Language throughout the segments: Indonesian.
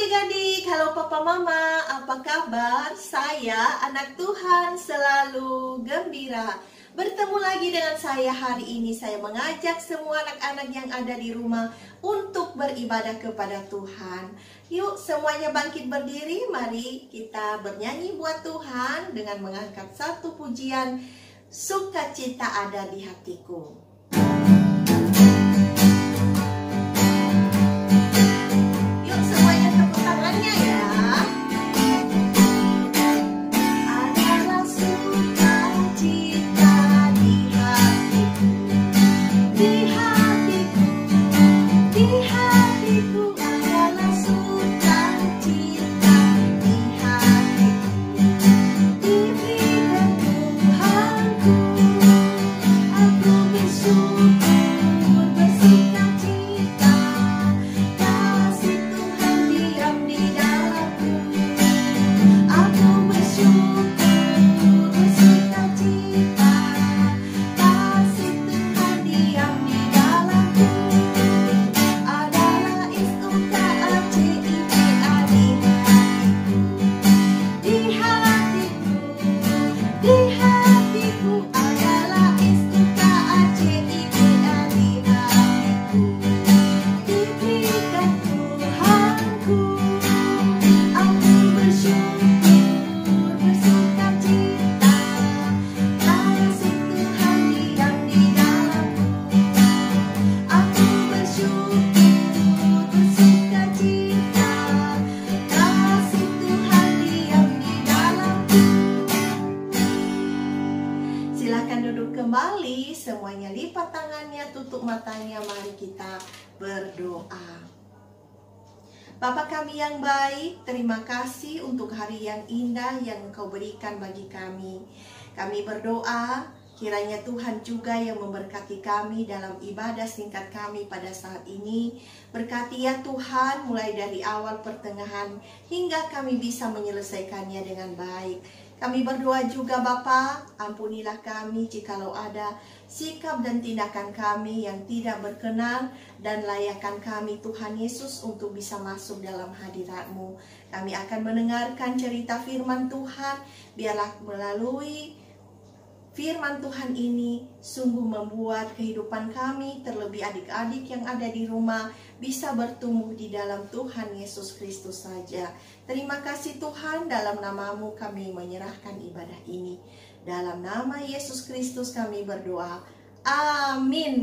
adik-adik, halo papa mama, apa kabar? Saya anak Tuhan selalu gembira. Bertemu lagi dengan saya hari ini. Saya mengajak semua anak-anak yang ada di rumah untuk beribadah kepada Tuhan. Yuk semuanya bangkit berdiri, mari kita bernyanyi buat Tuhan dengan mengangkat satu pujian, sukacita ada di hatiku. Kembali, semuanya lipat tangannya, tutup matanya, mari kita berdoa. Bapa kami yang baik, terima kasih untuk hari yang indah yang Engkau berikan bagi kami. Kami berdoa, kiranya Tuhan juga yang memberkati kami dalam ibadah singkat kami pada saat ini. Berkati ya Tuhan, mulai dari awal, pertengahan, hingga kami bisa menyelesaikannya dengan baik. Kami berdoa juga Bapa, ampunilah kami jikalau ada sikap dan tindakan kami yang tidak berkenan, dan layakkan kami Tuhan Yesus untuk bisa masuk dalam hadirat-Mu. Kami akan mendengarkan cerita firman Tuhan, biarlah melalui firman Tuhan ini sungguh membuat kehidupan kami, terlebih adik-adik yang ada di rumah, bisa bertumbuh di dalam Tuhan Yesus Kristus saja. Terima kasih Tuhan, dalam nama-Mu kami menyerahkan ibadah ini. Dalam nama Yesus Kristus kami berdoa. Amin.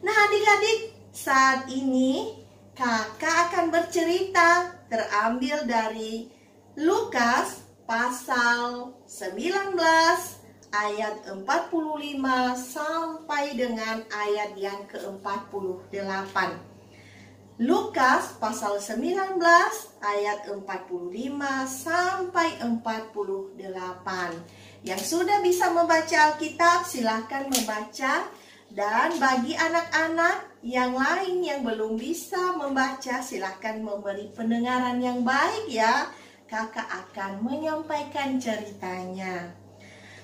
Nah adik-adik, saat ini kakak akan bercerita terambil dari Lukas pasal 19 ayat 45 sampai dengan ayat yang ke-48. Lukas pasal 19 ayat 45 sampai 48. Yang sudah bisa membaca Alkitab silahkan membaca, dan bagi anak-anak yang lain yang belum bisa membaca silahkan memberi pendengaran yang baik ya. Kakak akan menyampaikan ceritanya.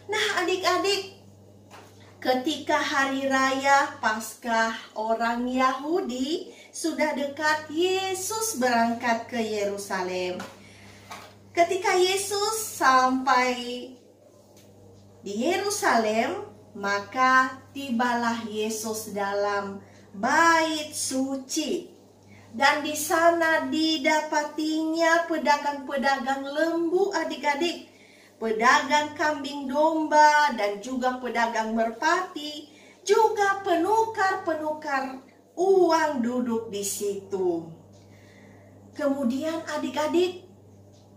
Nah adik-adik, ketika hari raya Paskah orang Yahudi sudah dekat, Yesus berangkat ke Yerusalem. Ketika Yesus sampai di Yerusalem, maka tibalah Yesus dalam bait suci. Dan di sana didapatinya pedagang-pedagang lembu adik-adik, pedagang kambing domba, dan juga pedagang merpati, juga penukar-penukar uang duduk di situ. Kemudian adik-adik,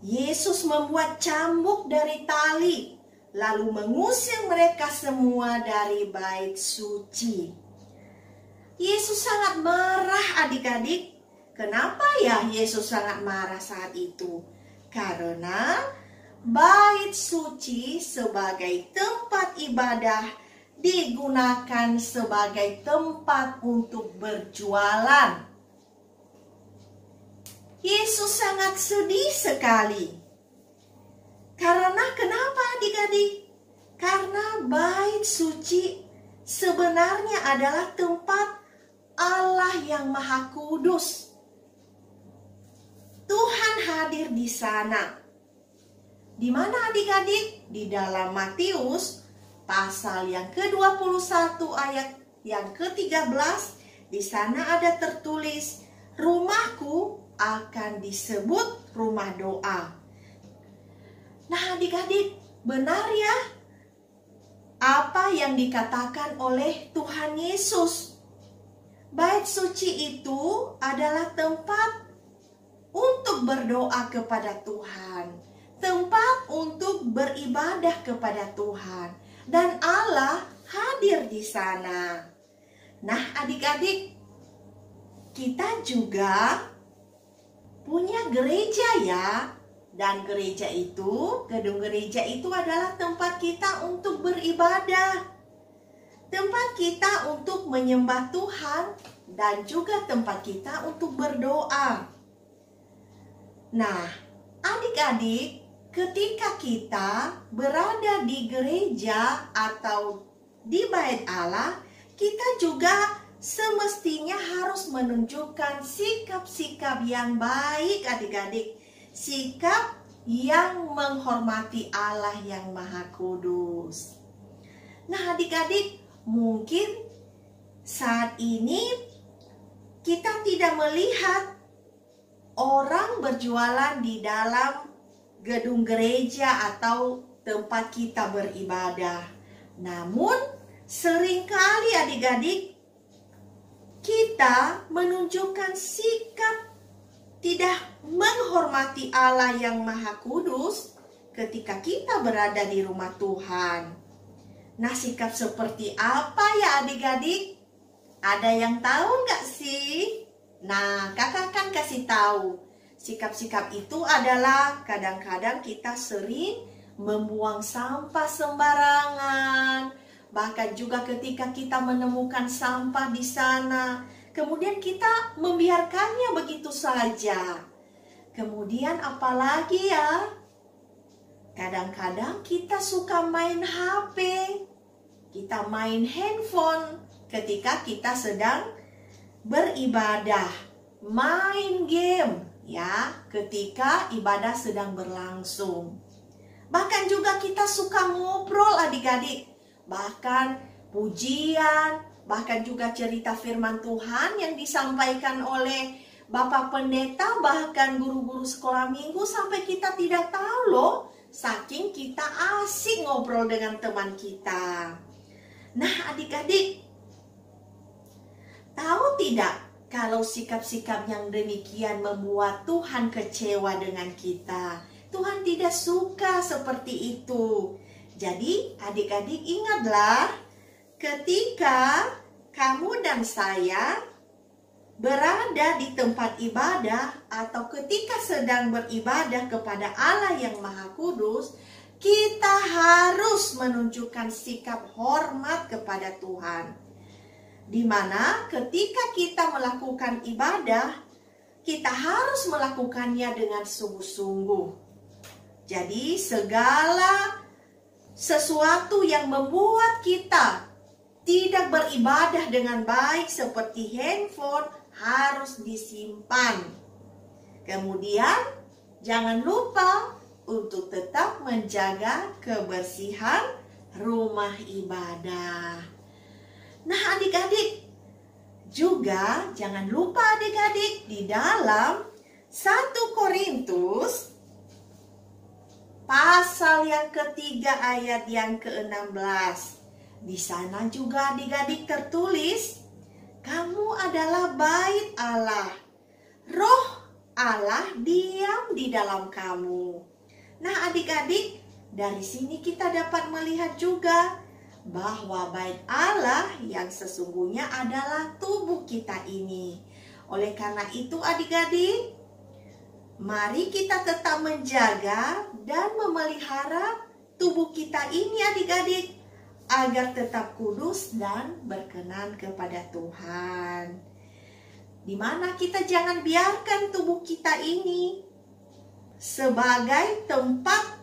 Yesus membuat cambuk dari tali, lalu mengusir mereka semua dari bait suci. Yesus sangat marah adik-adik. Kenapa ya Yesus sangat marah saat itu? Karena bait suci sebagai tempat ibadah digunakan sebagai tempat untuk berjualan. Yesus sangat sedih sekali. Karena kenapa adik-adik? Karena bait suci sebenarnya adalah tempat Allah yang Maha Kudus. hadir di sana. Di mana adik-adik? Di dalam Matius pasal yang ke-21 ayat yang ke-13, di sana ada tertulis, rumahku akan disebut rumah doa. Nah adik-adik, benar ya apa yang dikatakan oleh Tuhan Yesus. Bait suci itu adalah tempat untuk berdoa kepada Tuhan, tempat untuk beribadah kepada Tuhan, dan Allah hadir di sana. Nah, adik-adik, kita juga punya gereja ya. Dan gereja itu, gedung gereja itu adalah tempat kita untuk beribadah. Tempat kita untuk menyembah Tuhan dan juga tempat kita untuk berdoa. Nah, adik-adik, ketika kita berada di gereja atau di bait Allah, kita juga semestinya harus menunjukkan sikap-sikap yang baik adik-adik. Sikap yang menghormati Allah yang Maha Kudus. Nah adik-adik, mungkin saat ini kita tidak melihat orang berjualan di dalam gedung gereja atau tempat kita beribadah. Namun seringkali adik-adik kita menunjukkan sikap tidak menghormati Allah yang Maha Kudus ketika kita berada di rumah Tuhan. Nah, sikap seperti apa ya adik-adik? Ada yang tahu nggak sih? Nah, kakak kan kasih tahu. Sikap-sikap itu adalah kadang-kadang kita sering membuang sampah sembarangan. Bahkan juga ketika kita menemukan sampah di sana, kemudian kita membiarkannya begitu saja. Kemudian apalagi ya? Kadang-kadang kita suka main HP. Kita main handphone ketika kita sedang beribadah. Main game ya ketika ibadah sedang berlangsung. Bahkan juga kita suka ngobrol adik-adik. Bahkan pujian, bahkan juga cerita firman Tuhan yang disampaikan oleh Bapak Pendeta, bahkan guru-guru sekolah minggu, sampai kita tidak tahu loh, saking kita asik ngobrol dengan teman kita. Nah adik-adik, tahu tidak kalau sikap-sikap yang demikian membuat Tuhan kecewa dengan kita? Tuhan tidak suka seperti itu. Jadi adik-adik ingatlah, ketika kamu dan saya berada di tempat ibadah atau ketika sedang beribadah kepada Allah yang Maha Kudus, kita harus menunjukkan sikap hormat kepada Tuhan. Di mana ketika kita melakukan ibadah, kita harus melakukannya dengan sungguh-sungguh. Jadi segala sesuatu yang membuat kita tidak beribadah dengan baik seperti handphone harus disimpan. Kemudian jangan lupa untuk tetap menjaga kebersihan rumah ibadah. Nah adik-adik, juga jangan lupa adik-adik di dalam 1 Korintus pasal yang ketiga ayat yang ke-16. Di sana juga adik-adik tertulis, kamu adalah bait Allah. Roh Allah diam di dalam kamu. Nah adik-adik, dari sini kita dapat melihat juga bahwa bait Allah yang sesungguhnya adalah tubuh kita ini. Oleh karena itu adik-adik, mari kita tetap menjaga dan memelihara tubuh kita ini adik-adik, agar tetap kudus dan berkenan kepada Tuhan. Di mana kita jangan biarkan tubuh kita ini sebagai tempat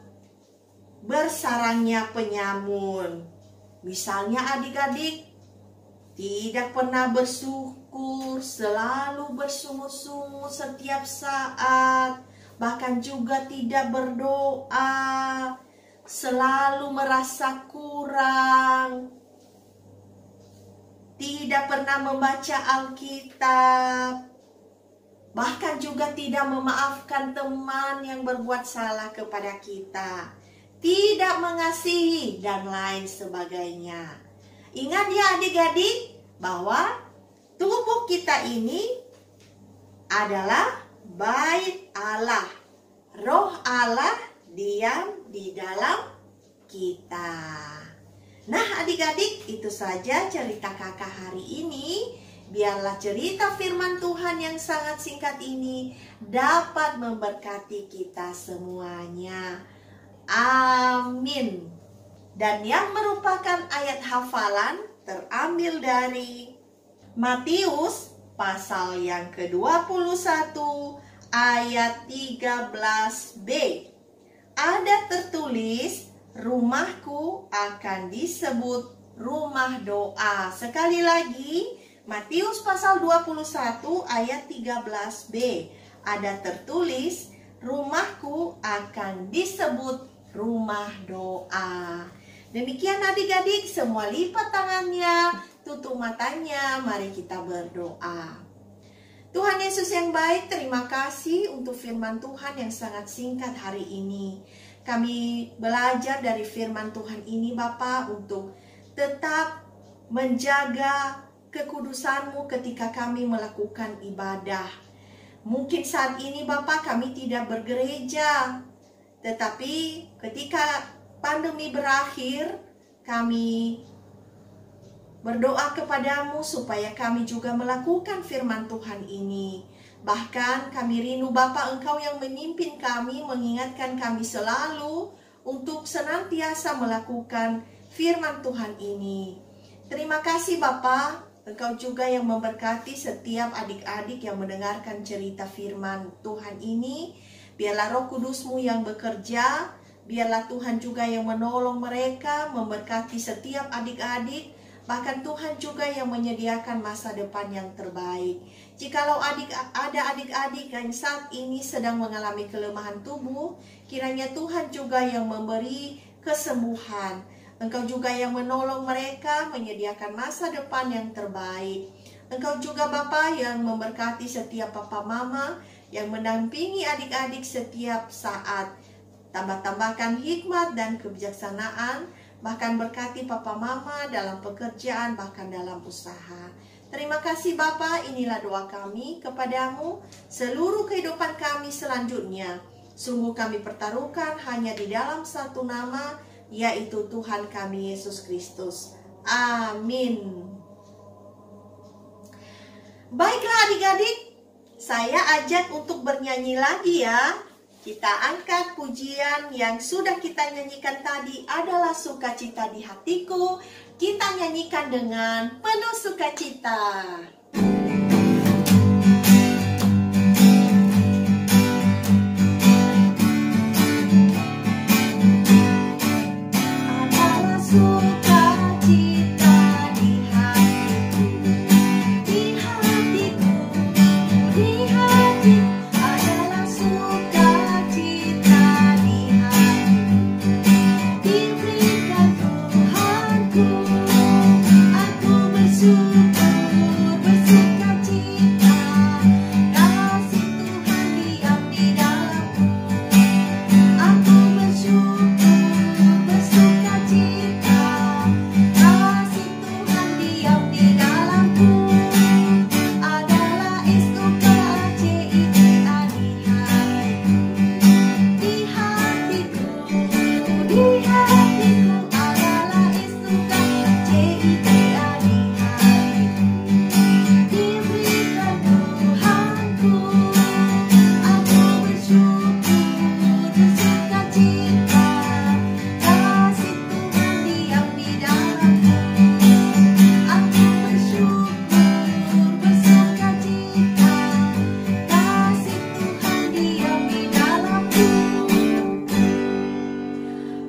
bersarangnya penyamun. Misalnya adik-adik tidak pernah bersyukur, selalu bersungut-sungut setiap saat, bahkan juga tidak berdoa, selalu merasa kurang, tidak pernah membaca Alkitab, bahkan juga tidak memaafkan teman yang berbuat salah kepada kita, tidak mengasihi, dan lain sebagainya. Ingat ya adik-adik, bahwa tubuh kita ini adalah bait Allah. Roh Allah diam di dalam kita. Nah adik-adik, itu saja cerita kakak hari ini. Biarlah cerita firman Tuhan yang sangat singkat ini dapat memberkati kita semuanya. Amin. Dan yang merupakan ayat hafalan terambil dari Matius pasal yang ke-21 ayat 13b. Ada tertulis, rumahku akan disebut rumah doa. Sekali lagi, Matius pasal 21 ayat 13b. Ada tertulis, rumahku akan disebut rumah doa. Demikian adik-adik, semua lipat tangannya, tutup matanya, mari kita berdoa. Tuhan Yesus yang baik, terima kasih untuk firman Tuhan yang sangat singkat hari ini. Kami belajar dari firman Tuhan ini Bapa untuk tetap menjaga kekudusan-Mu ketika kami melakukan ibadah. Mungkin saat ini Bapa kami tidak bergereja, tetapi ketika pandemi berakhir, kami berdoa kepadamu supaya kami juga melakukan firman Tuhan ini. Bahkan kami rindu Bapa, Engkau yang memimpin kami, mengingatkan kami selalu untuk senantiasa melakukan firman Tuhan ini. Terima kasih Bapa, Engkau juga yang memberkati setiap adik-adik yang mendengarkan cerita firman Tuhan ini. Biarlah Roh Kudus-Mu yang bekerja, biarlah Tuhan juga yang menolong mereka, memberkati setiap adik-adik. Bahkan Tuhan juga yang menyediakan masa depan yang terbaik. Jikalau ada adik-adik yang saat ini sedang mengalami kelemahan tubuh, kiranya Tuhan juga yang memberi kesembuhan. Engkau juga yang menolong mereka, menyediakan masa depan yang terbaik. Engkau juga Bapa yang memberkati setiap papa mama yang mendampingi adik-adik setiap saat. Tambah-tambahkan hikmat dan kebijaksanaan, bahkan berkati papa mama dalam pekerjaan, bahkan dalam usaha. Terima kasih Bapa, inilah doa kami kepadamu. Seluruh kehidupan kami selanjutnya, sungguh kami pertaruhkan hanya di dalam satu nama, yaitu Tuhan kami Yesus Kristus. Amin. Baiklah adik-adik, saya ajak untuk bernyanyi lagi ya. Kita angkat pujian yang sudah kita nyanyikan tadi, adalah sukacita di hatiku. Kita nyanyikan dengan penuh sukacita. Adalah sukacita di hatiku, di hatiku, di hatiku. Adalah sukacita di hatiku, diberikan Tuhanku. Aku bersyukur, bersukacita, kasih Tuhan diam di dalamku. Aku bersyukur, bersukacita, kasih Tuhan diam di dalamku. Adalah sukacita di hatiku, di hatiku, di hatiku. Adalah sukacita di hatiku, diberikan Tuhanku. Aku bersyukur, bersukacita, kasih Tuhan diam di dalamku. Aku bersyukur, bersukacita, kasih Tuhan diam di dalamku.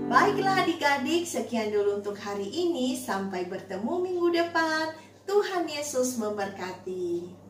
Baiklah adik-adik, sekian dulu untuk hari ini. Sampai bertemu minggu depan. Tuhan Yesus memberkati.